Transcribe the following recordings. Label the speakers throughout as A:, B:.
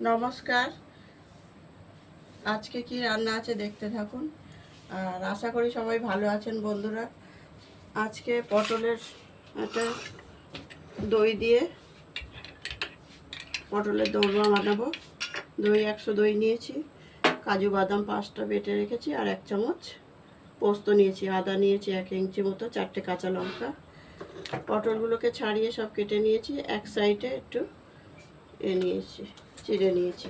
A: নমস্কার। আজকে কি রান্না আছে দেখতে থাকুন। আর আশা করি সবাই ভালো আছেন বন্ধুরা। আজকে পটলের একটা দই দিয়ে পটলের দোরমা বানাবো। দই 100 দই নিয়েছি, কাজু বাদাম 5টা বেটে রেখেছি, আর 1 চামচ পোস্ত নিয়েছি, আদা নিয়েছি 1 ইঞ্চি মতো, 4টে কাঁচা লঙ্কা। পটলগুলোকে ছাড়িয়ে সব কেটে নিয়েছি। এক সাইডে একটু নিয়েছি, চিড়ে নিয়েছি।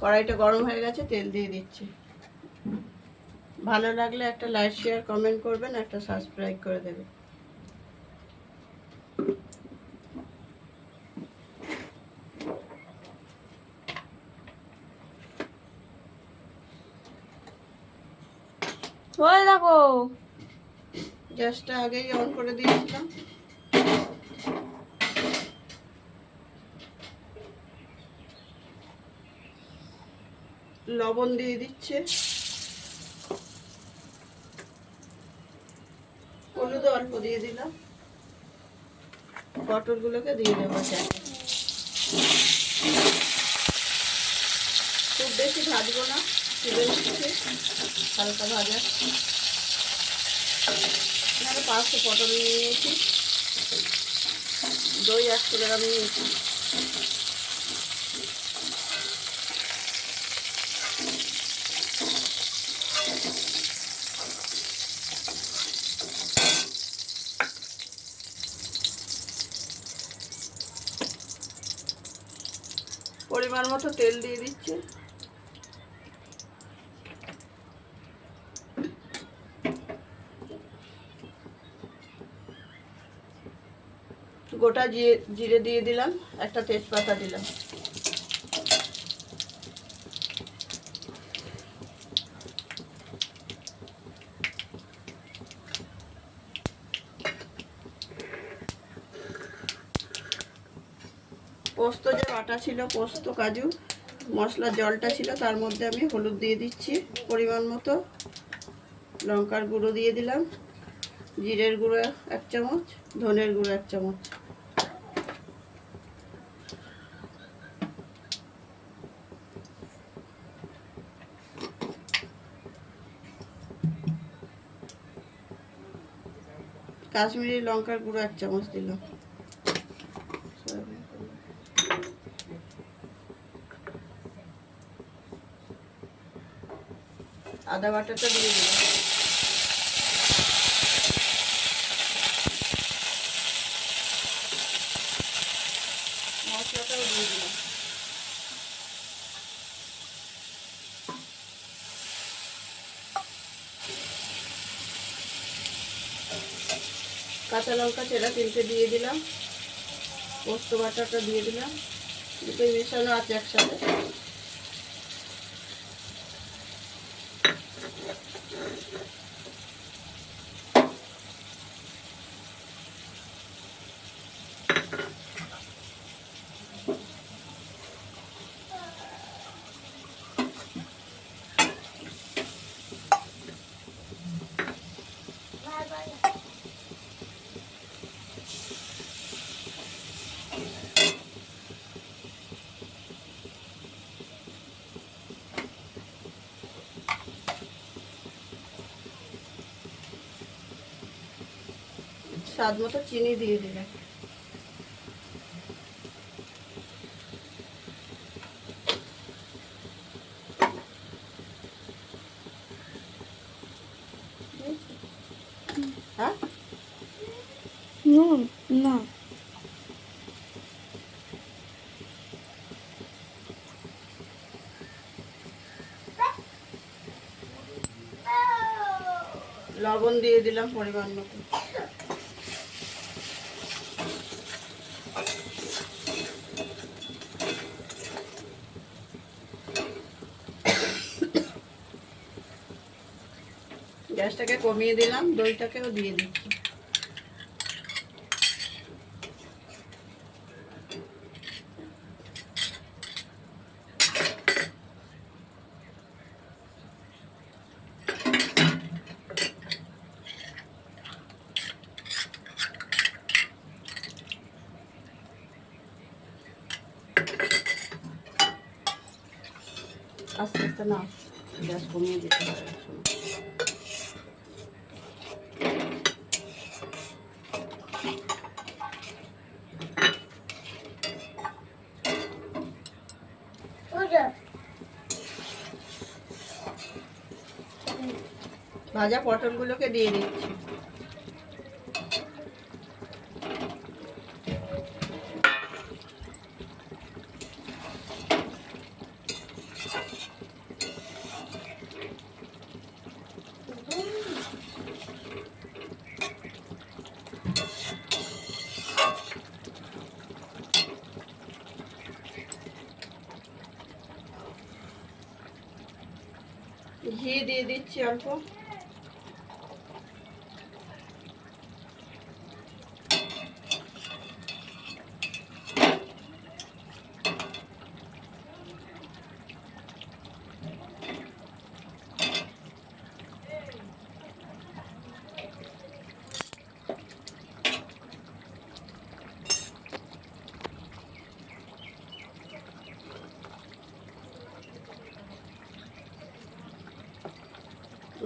A: কড়াইটা গরম হয়ে গেছে, তেল দিয়ে দিচ্ছি। ভালো লাগলে একটা লাইক, শেয়ার, কমেন্ট করবেন, একটা সাবস্ক্রাইব করে দেবেন।
B: ওই দেখো,
A: গ্যাসটা আগেই অন করে দিয়েছিলাম। লবণ দিয়ে দিচ্ছে, হলুদ অল্প দিয়ে দিলাম। পটলগুলোকে দিয়ে দেবো চাটে। খুব বেশি ভাজবো না, তুলে নিচ্ছে হালকা ভাজা। এখানে 500 পটল নিয়ে নিয়েছি, দই 100 গ্রাম নিয়েছি। পরিমাণ মতো তেল দিয়ে দিচ্ছে। গোটা জিরে দিয়ে দিলাম, একটা তেজপাতা দিলাম। পোস্ত যে বাটা ছিল, পোস্ত কাজু মশলার জলটা ছিল, তার মধ্যে আমি হলুদ দিয়ে দিচ্ছি পরিমাণ মতো, লঙ্কার গুঁড়ো দিয়ে দিলাম, জিরের গুঁড়ো 1 চামচ, ধনের গুঁড়ো 1 চামচ। কাশ্মীরি লঙ্কার গুঁড়ো 1 চামচ দিলাম। আদা বাটাটা দিয়ে দিলাম। মশলাটাও দিয়ে দিলাম। কাঁচা লঙ্কা চেরা 3টে দিয়ে দিলাম, পোস্ত বাটাটা দিয়ে দিলাম, দুটোই মেশানো আছে একসাথে। স্বাদ মতো চিনি দিয়ে দিলাম। হ্যাঁ,
B: নুন না,
A: লবণ দিয়ে দিলাম পরিমাণ মতো। গ্যাসটাকে কমিয়ে দিলাম, দইটাকেও দিয়ে দিচ্ছি। আস্তে আস্তে না, গ্যাস কমিয়ে দিতে হয় এক সময়। ভাজা পটলগুলোকে দিয়ে দিচ্ছি। ঘি দিয়ে দিচ্ছি অল্প।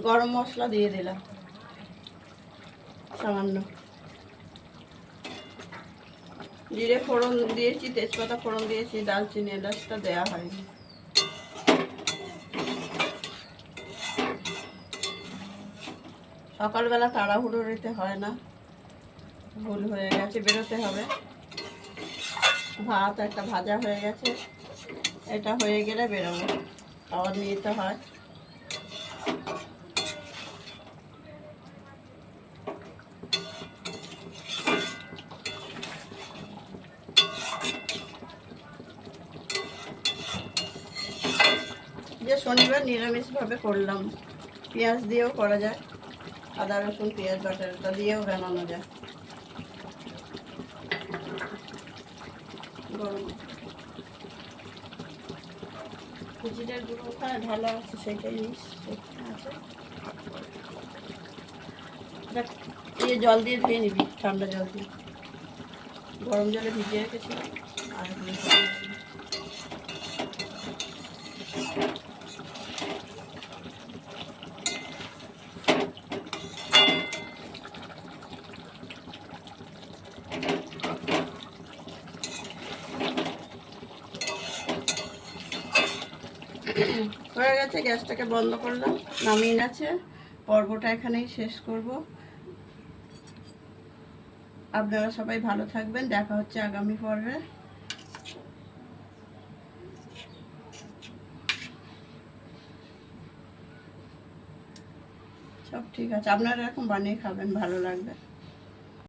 A: গরম মশলা দিয়ে দিলাম সামান্য। জিরে ফোড়ন দিয়েছি, তেজপাতা ফোড়ন দিয়েছি, দালচিনি এলাচটা দেওয়া হয়নি। সকালবেলা তাড়াহুড়ো দিতে হয় না, ভুল হয়ে গেছে, বেরোতে হবে। ভাত একটা ভাজা হয়ে গেছে, এটা হয়ে গেলে বেরোবো, খাবার নিতে হয়। যে শনিবার নিরামিষভাবে করলাম, পেঁয়াজ দিয়েও করা যায়, আদা রসুন পেঁয়াজ বাটাটা দিয়েও বানানো যায়। গরম জিরের গুঁড়ো ওখানে ঢালা আছে, সেটাই নিস আছে। দিয়ে জল দিয়ে ধুয়ে নিবি, ঠান্ডা জল দিয়ে। গরম জলে ভিজিয়ে রেখেছিলাম আর হয়ে গেছে। গ্যাসটাকে বন্ধ করলাম, নামিয়ে আছে। পর্বটা এখানেই শেষ করব। আপনারা সবাই ভালো থাকবেন, দেখা হচ্ছে আগামী পর্বে। সব ঠিক আছে, আপনারা এরকম বানিয়ে খাবেন, ভালো লাগবে।